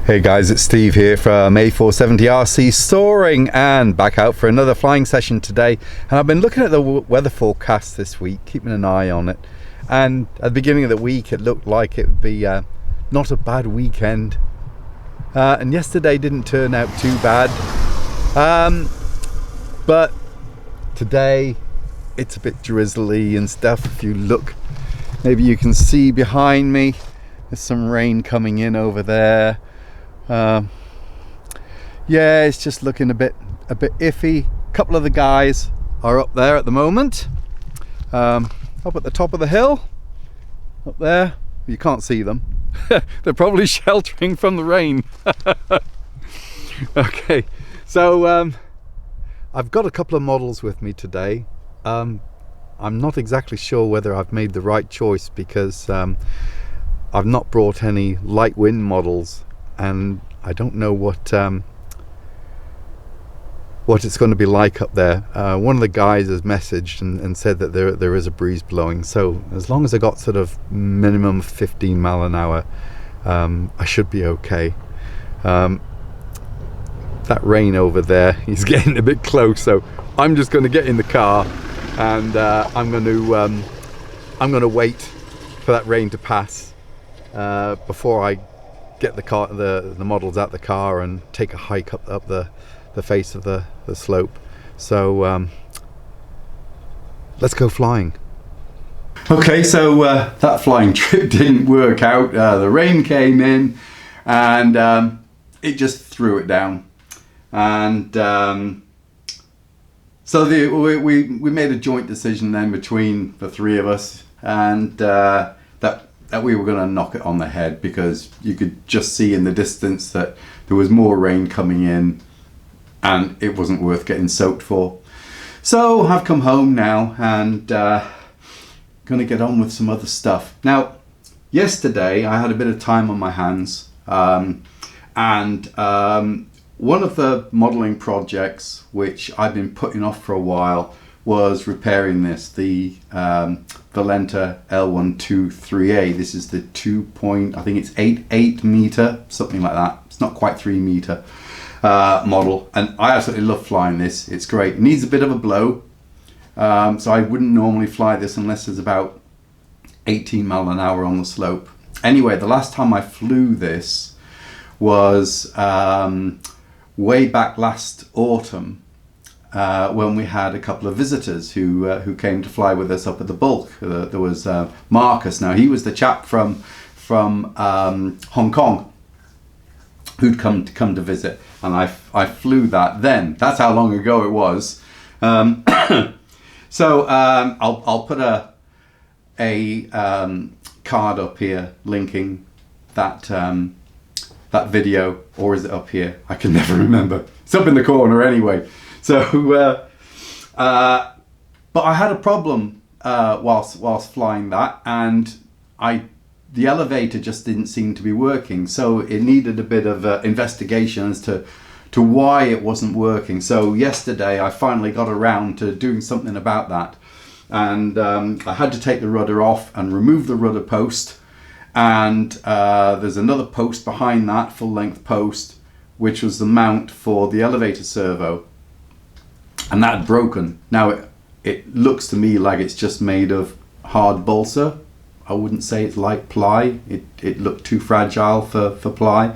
Hey guys, it's Steve here from A470RC Soaring and back out for another flying session today. And I've been looking at the weather forecast this week, keeping an eye on it. And at the beginning of the week it looked like it would be not a bad weekend. And yesterday didn't turn out too bad. But today it's a bit drizzly and stuff. If you look, maybe you can see behind me, there's some rain coming in over there. Yeah, it's just looking a bit iffy. A couple of the guys are up there at the moment, up at the top of the hill up there. You can't see them. They're probably sheltering from the rain. Okay, so I've got a couple of models with me today. I'm not exactly sure whether I've made the right choice because I've not brought any light wind models, and I don't know what it's going to be like up there. One of the guys has messaged and said that there is a breeze blowing, so as long as I got sort of minimum 15 mile an hour, I should be okay. That rain over there is getting a bit close, so I'm just going to get in the car and I'm going to wait for that rain to pass before I get the models out the car and take a hike up the face of the slope. So let's go flying. Okay, so that flying trip didn't work out. The rain came in and it just threw it down, and so we made a joint decision then between the three of us, and that we were going to knock it on the head, because you could just see in the distance that there was more rain coming in and it wasn't worth getting soaked for. So I've come home now and going to get on with some other stuff. Now, yesterday I had a bit of time on my hands, and one of the modelling projects which I've been putting off for a while was repairing this, the Valenta L123A. This is the 8 meter, something like that. It's not quite 3 meter model, and I absolutely love flying this. It's great. It needs a bit of a blow, so I wouldn't normally fly this unless there's about 18 mile an hour on the slope. Anyway, the last time I flew this was way back last autumn, when we had a couple of visitors who came to fly with us up at the Bulk. There was Marcus. Now, he was the chap from Hong Kong who'd come to visit, and I flew that then. That's how long ago it was. So I'll put a card up here linking that video, or is it up here? I can never remember. It's up in the corner anyway. So, but I had a problem whilst flying that, and the elevator just didn't seem to be working. So it needed a bit of investigation as to why it wasn't working. So yesterday I finally got around to doing something about that, and I had to take the rudder off and remove the rudder post, and there's another post behind that, full length post, which was the mount for the elevator servo. And that had broken. Now it looks to me like it's just made of hard balsa. I wouldn't say it's light ply. It looked too fragile for ply.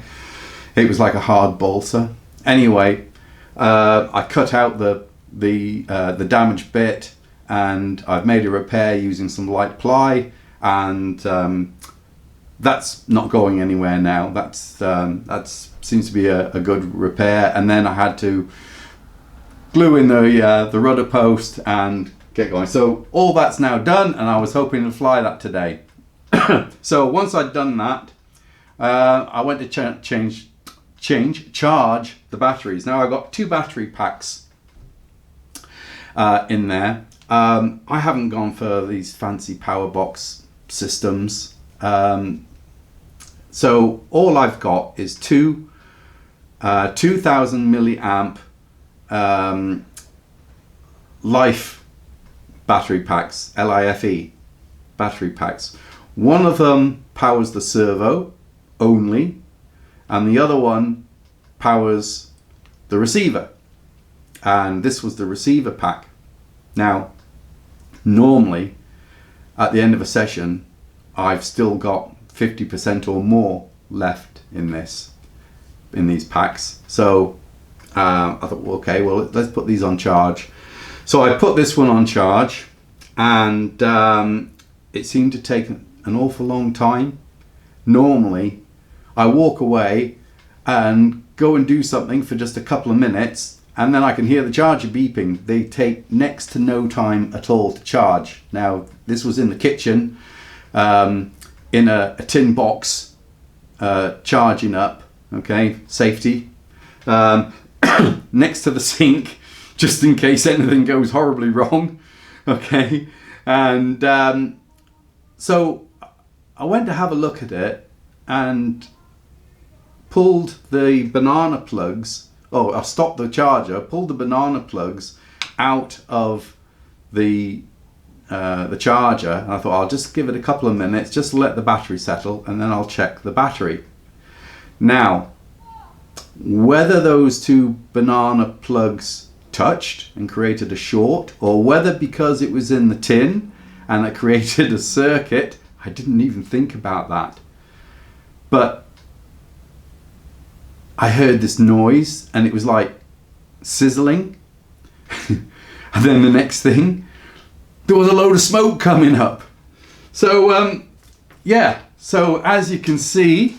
It was like a hard balsa. Anyway, I cut out the damaged bit, and I've made a repair using some light ply, and that's not going anywhere now. That's seems to be a good repair. And then I had to glue in the rudder post and get going. So all that's now done, and I was hoping to fly that today. So once I'd done that, I went to charge the batteries. Now I've got 2 battery packs in there. I haven't gone for these fancy power box systems. So all I've got is 2 2000 milliamp Life battery packs, LIFE battery packs. One of them powers the servo only, and the other one powers the receiver. And this was the receiver pack. Now, normally at the end of a session, I've still got 50% or more left in these packs. So I thought, well, okay, well, let's put these on charge. So I put this one on charge, and it seemed to take an awful long time. Normally, I walk away and go and do something for just a couple of minutes, and then I can hear the charger beeping. They take next to no time at all to charge. Now, this was in the kitchen, in a tin box, charging up, okay, safety, next to the sink, just in case anything goes horribly wrong, okay. And so I went to have a look at it and pulled the banana plugs. I stopped the charger, pulled the banana plugs out of the charger, and I thought I'll just give it a couple of minutes, just let the battery settle, and then I'll check the battery. Now, whether those two banana plugs touched and created a short, or whether because it was in the tin and it created a circuit, I didn't even think about that. But I heard this noise, and it was like sizzling. And then the next thing, there was a load of smoke coming up. So yeah, so as you can see,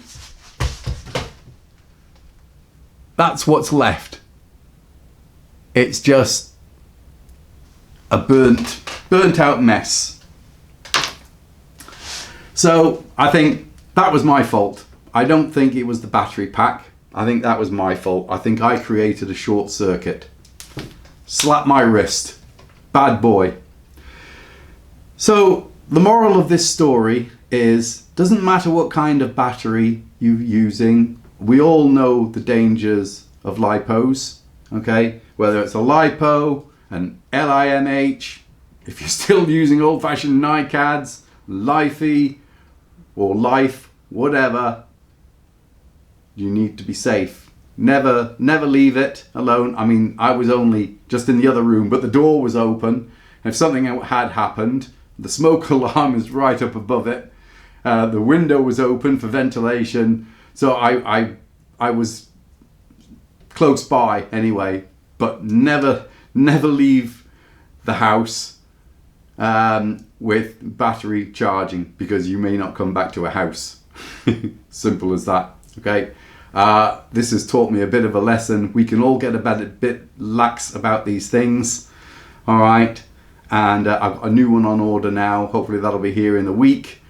that's what's left. It's just a burnt out mess. So I think that was my fault. I don't think it was the battery pack. I think that was my fault. I think I created a short circuit. Slap my wrist. Bad boy. So the moral of this story is, doesn't matter what kind of battery you're using, we all know the dangers of lipos, okay? Whether it's a lipo, an LINH, if you're still using old-fashioned NiCads, Lifey, or Life, whatever, you need to be safe. Never leave it alone. I mean, I was only just in the other room, but the door was open. If something had happened, the smoke alarm is right up above it. The window was open for ventilation. So I was close by anyway, but never leave the house with battery charging, because you may not come back to a house. Simple as that, okay? This has taught me a bit of a lesson. We can all get a bit lax about these things, all right? And I've got a new one on order now. Hopefully that'll be here in a week,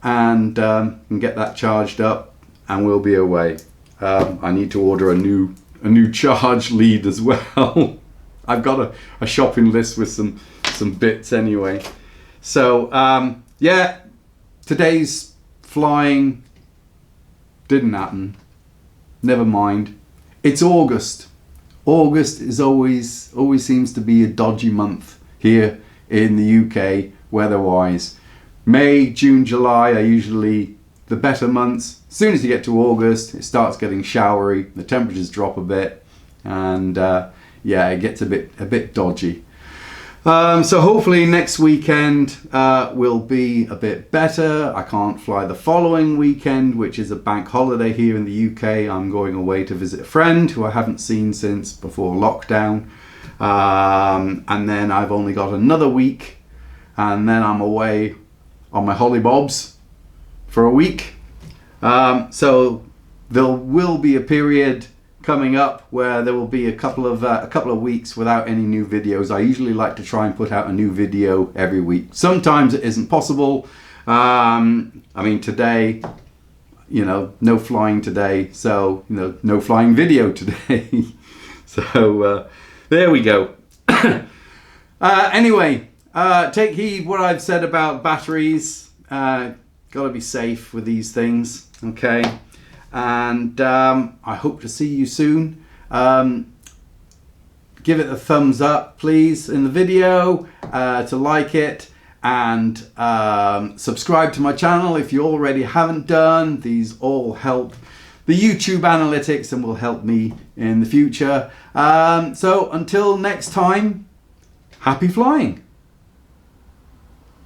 and get that charged up, and we'll be away. I need to order a new charge lead as well. I've got a shopping list with some bits anyway. So yeah, today's flying didn't happen. Never mind. It's August. August is always seems to be a dodgy month here in the UK weather-wise. May, June, July are usually the better months. As soon as you get to August, it starts getting showery, the temperatures drop a bit, and yeah, it gets a bit dodgy. So hopefully next weekend will be a bit better. I can't fly the following weekend, which is a bank holiday here in the UK. I'm going away to visit a friend who I haven't seen since before lockdown. And then I've only got another week, and then I'm away on my hollybobs for a week. So there will be a period coming up where there will be a couple of weeks without any new videos. I usually like to try and put out a new video every week. Sometimes it isn't possible. I mean, today, no flying today, so no flying video today. So there we go. Anyway, take heed what I've said about batteries. Gotta be safe with these things, okay? And I hope to see you soon. Give it a thumbs up, please, in the video, to like it, and subscribe to my channel if you already haven't done. These all help the YouTube analytics and will help me in the future. So until next time, happy flying.